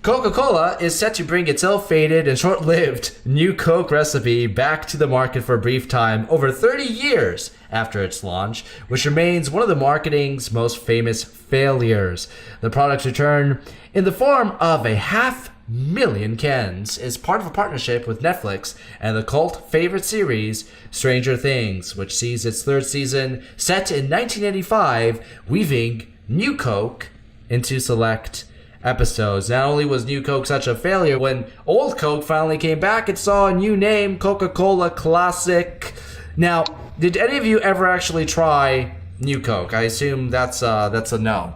Coca-Cola is set to bring its ill-fated and short-lived new Coke recipe back to the market for a brief time over 30 years after its launch, which remains one of the marketing's most famous failures. The product's return in the form of a 500,000 cans is part of a partnership with Netflix and the cult favorite series Stranger Things, which sees its third season set in 1985, weaving New Coke into select episodes. Not only was New Coke such a failure, when Old Coke finally came back, it saw a new name, Coca-Cola Classic. Now, did any of you ever actually try New Coke? I assume that's a no.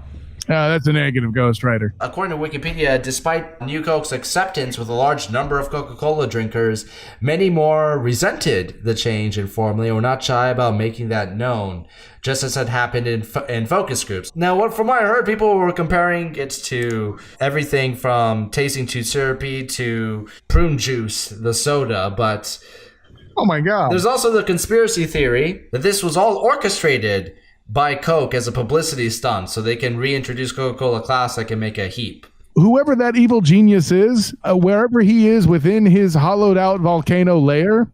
That's a negative, Ghost Rider. According to Wikipedia, despite New Coke's acceptance with a large number of Coca-Cola drinkers, many more resented the change in formula and were not shy about making that known, just as had happened in focus groups. Now, from what I heard, people were comparing it to everything from tasting too syrupy to prune juice, the soda, but oh my God. There's also the conspiracy theory that this was all orchestrated by Coke as a publicity stunt so they can reintroduce Coca-Cola Classic and make a heap. Whoever that evil genius is, wherever he is within his hollowed out volcano lair,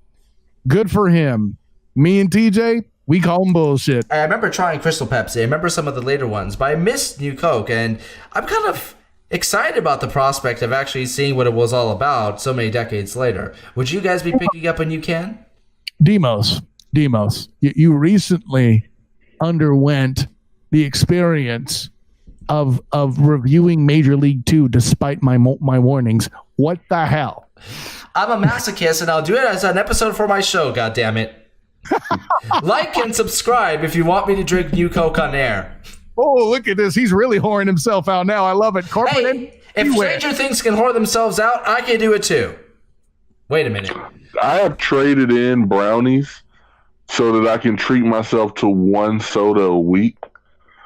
good for him. Me and TJ, we call him bullshit. I remember trying Crystal Pepsi. I remember some of the later ones, but I missed New Coke, and I'm kind of excited about the prospect of actually seeing what it was all about so many decades later. Would you guys be picking up a new can? Demos, you recently underwent the experience of reviewing Major League 2 despite my warnings. What the hell? I'm a masochist, and I'll do it as an episode for my show, goddammit. Like and subscribe if you want me to drink New Coke on air. Oh, look at this. He's really whoring himself out now. I love it. Hey, if Stranger Things can whore themselves out, I can do it too. Wait a minute. I have traded in brownies so that I can treat myself to one soda a week.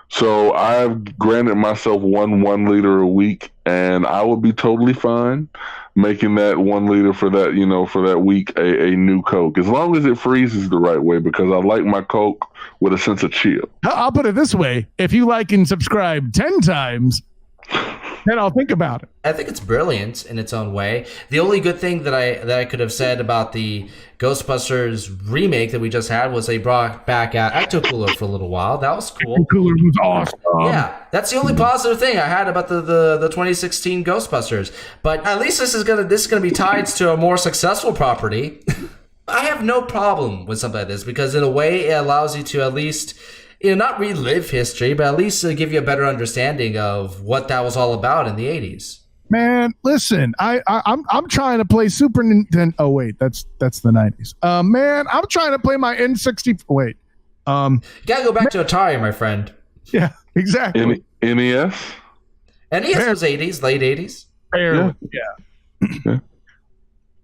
So I've granted myself 1 liter a week, and I would be totally fine making that 1 liter for that week a new Coke, as long as it freezes the right way, because I like my Coke with a sense of chill. I'll put it this way. If you like and subscribe 10 times, then I'll think about it. I think it's brilliant in its own way. The only good thing that I could have said about the Ghostbusters remake that we just had was they brought back Ecto Cooler for a little while. That was cool. Ecto Cooler was awesome. Yeah, that's the only positive thing I had about the 2016 Ghostbusters. But at least this is gonna be tied to a more successful property. I have no problem with something like this because in a way it allows you to at least, not relive history, but at least give you a better understanding of what that was all about in the 80s. Man, listen, I'm trying to play Super Nintendo. Oh wait, that's the 90s. Man, I'm trying to play my N60. Wait, you gotta go back to Atari, my friend. Yeah, exactly. NES. NES was 80s, late 80s. Yeah.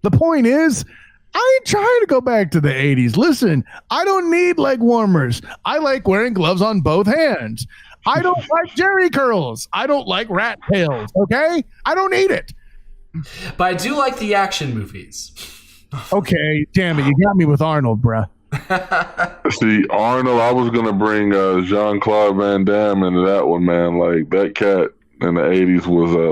The point is, I ain't trying to go back to the 80s. Listen, I don't need leg warmers. I like wearing gloves on both hands. I don't like jerry curls. I don't like rat tails, okay? I don't need it. But I do like the action movies. Okay, damn it. You got me with Arnold, bruh. See, Arnold, I was going to bring Jean-Claude Van Damme into that one, man. Like, that cat in the 80s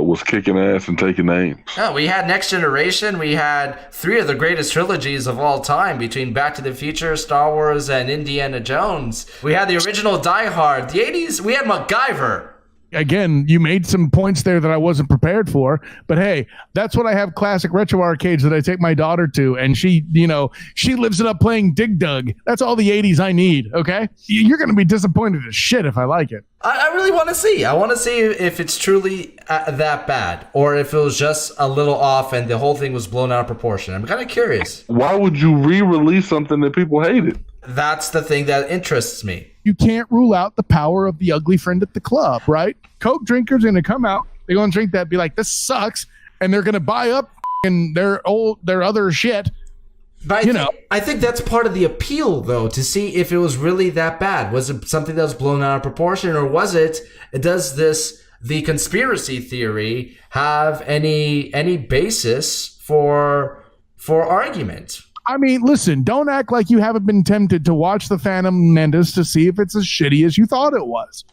was kicking ass and taking names. Yeah, we had Next Generation. We had 3 of the greatest trilogies of all time between Back to the Future, Star Wars, and Indiana Jones. We had the original Die Hard. The 80s, we had MacGyver. Again, you made some points there that I wasn't prepared for, but hey, that's what I have classic retro arcades that I take my daughter to, and she lives it up playing Dig Dug. That's all the 80s I need, okay? You're going to be disappointed as shit if I like it. I really want to see. I want to see if it's truly that bad, or if it was just a little off and the whole thing was blown out of proportion. I'm kind of curious. Why would you re-release something that people hated? That's the thing that interests me. You can't rule out the power of the ugly friend at the club, right? Coke drinkers are going to come out. They're going to drink that, be like, this sucks. And they're going to buy up their other shit. But I think that's part of the appeal, though, to see if it was really that bad. Was it something that was blown out of proportion, or does the conspiracy theory have any basis for argument? I mean, listen, don't act like you haven't been tempted to watch The Phantom Menace to see if it's as shitty as you thought it was.